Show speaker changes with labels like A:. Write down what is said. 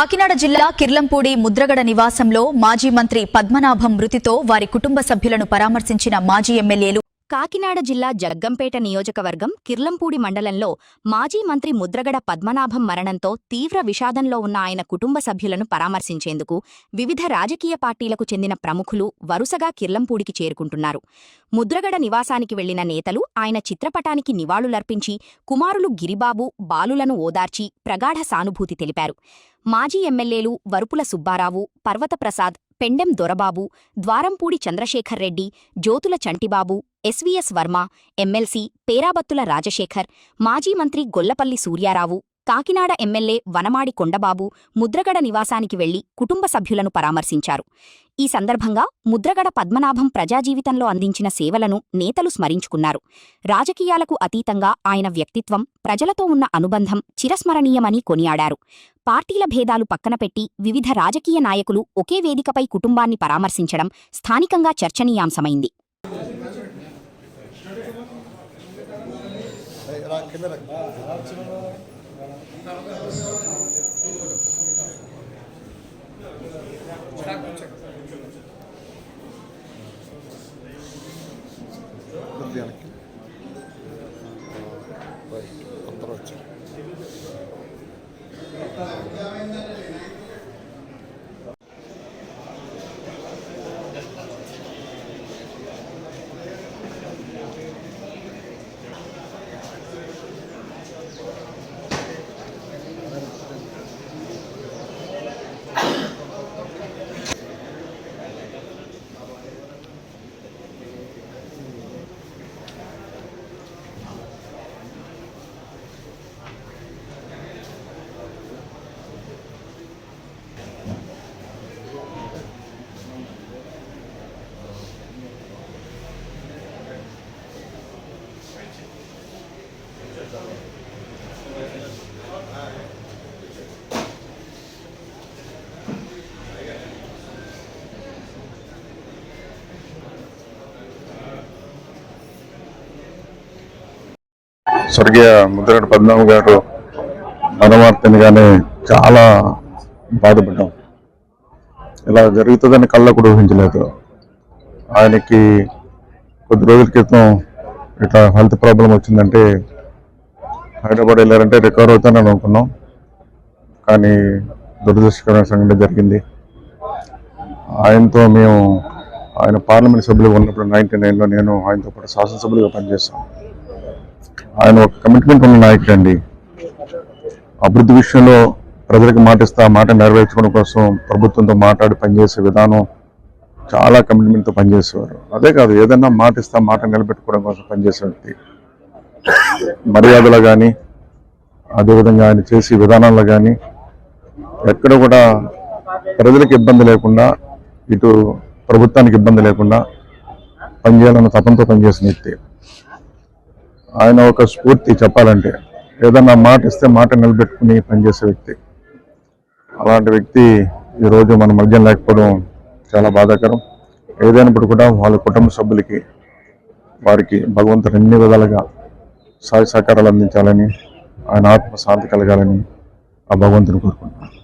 A: కాకినాడ జిల్లా కిర్లంపూడి ముద్రగడ నివాసంలో మాజీ మంత్రి పద్మనాభం మృతితో వారి కుటుంబ సభ్యులను పరామర్శించిన మాజీ ఎమ్మెల్యేలు.
B: కాకినాడ జిల్లా జగ్గంపేట నియోజకవర్గం కిర్లంపూడి మండలంలో మాజీ మంత్రి ముద్రగడ పద్మనాభం మరణంతో తీవ్ర విషాదంలో ఉన్న ఆయన కుటుంబ సభ్యులను పరామర్శించేందుకు వివిధ రాజకీయ పార్టీలకు చెందిన ప్రముఖులు వరుసగా కిర్లంపూడికి చేరుకుంటున్నారు. ముద్రగడ నివాసానికి వెళ్లిన నేతలు ఆయన చిత్రపటానికి నివాళులర్పించి కుమారులు గిరిబాబు, బాలులను ఓదార్చి ప్రగాఢ సానుభూతి తెలిపారు. మాజీ ఎమ్మెల్యేలు వరుపుల సుబ్బారావు, పర్వతప్రసాద్, పెండెం దొరబాబు, ద్వారంపూడి చంద్రశేఖర్ రెడ్డి, జ్యోతుల చంటిబాబు, ఎస్వీఎస్ వర్మ, ఎమ్మెల్సీ పేరాబత్తుల రాజశేఖర్, మాజీ మంత్రి గొల్లపల్లి సూర్యారావు, కాకినాడ ఎమ్మెల్యే వనమాడి కొండబాబు ముద్రగడ నివాసానికి వెళ్లి కుటుంబ సభ్యులను పరామర్శించారు. ఈ సందర్భంగా ముద్రగడ పద్మనాభం ప్రజాజీవితంలో అందించిన సేవలను నేతలు స్మరించుకున్నారు. రాజకీయాలకు అతీతంగా ఆయన వ్యక్తిత్వం, ప్రజలతో ఉన్న అనుబంధం చిరస్మరణీయమని కొనియాడారు. పార్టీల భేదాలు పక్కనపెట్టి వివిధ రాజకీయ నాయకులు ఒకే వేదికపై కుటుంబాన్ని పరామర్శించడం స్థానికంగా చర్చనీయాంశమైంది.
C: స్వర్గీయ ముద్రగడ పద్మనాభం గారు మరణవార్తనిగానే చాలా బాధపడ్డాం. ఇలా జరుగుతుందని కళ్ళ కూడా ఊహించలేదు. ఆయనకి కొద్ది రోజుల క్రితం ఇట్లా హెల్త్ ప్రాబ్లం వచ్చిందంటే హైదరాబాద్ వెళ్ళారంటే రికవర్ అవుతానని అనుకున్నాం. కానీ దురదృష్టకరమైన సంఘటన జరిగింది. ఆయనతో మేము ఆయన పార్లమెంట్ సభ్యులుగా ఉన్నప్పుడు 99లో నేను ఆయనతో పాటు శాసనసభ్యులుగా పనిచేస్తాం. ఆయన ఒక కమిట్మెంట్ ఉన్న నాయకుడు అండి. అభివృద్ధి విషయంలో ప్రజలకు మాటిస్తా మాట నెరవేర్చుకోవడం కోసం ప్రభుత్వంతో మాట్లాడి పనిచేసే విధానం చాలా కమిట్మెంట్తో పనిచేసేవారు. అదే కాదు, ఏదన్నా మాటిస్తా మాట నిలబెట్టుకోవడం కోసం పనిచేసే వ్యక్తి. మర్యాదలో కానీ అదేవిధంగా ఆయన చేసే విధానాల్లో కానీ ఎక్కడ కూడా ప్రజలకు ఇబ్బంది లేకుండా, ఇటు ప్రభుత్వానికి ఇబ్బంది లేకుండా పనిచేయాలన్న తపంతో పనిచేసిన వ్యక్తి. ఆయన ఒక స్ఫూర్తి చెప్పాలంటే, ఏదన్నా మాట ఇస్తే మాట నిలబెట్టుకుని పనిచేసే వ్యక్తి. అలాంటి వ్యక్తి ఈరోజు మన మధ్య లేకపోవడం చాలా బాధాకరం. ఏదైనప్పుడు కూడా వాళ్ళ కుటుంబ సభ్యులకి వారికి భగవంతుడు అన్ని విధాలుగా సహాయ సహకారాలు అందించాలని, ఆయన ఆత్మ శాంతి కలగాలని ఆ భగవంతుని కోరుకుంటున్నాను.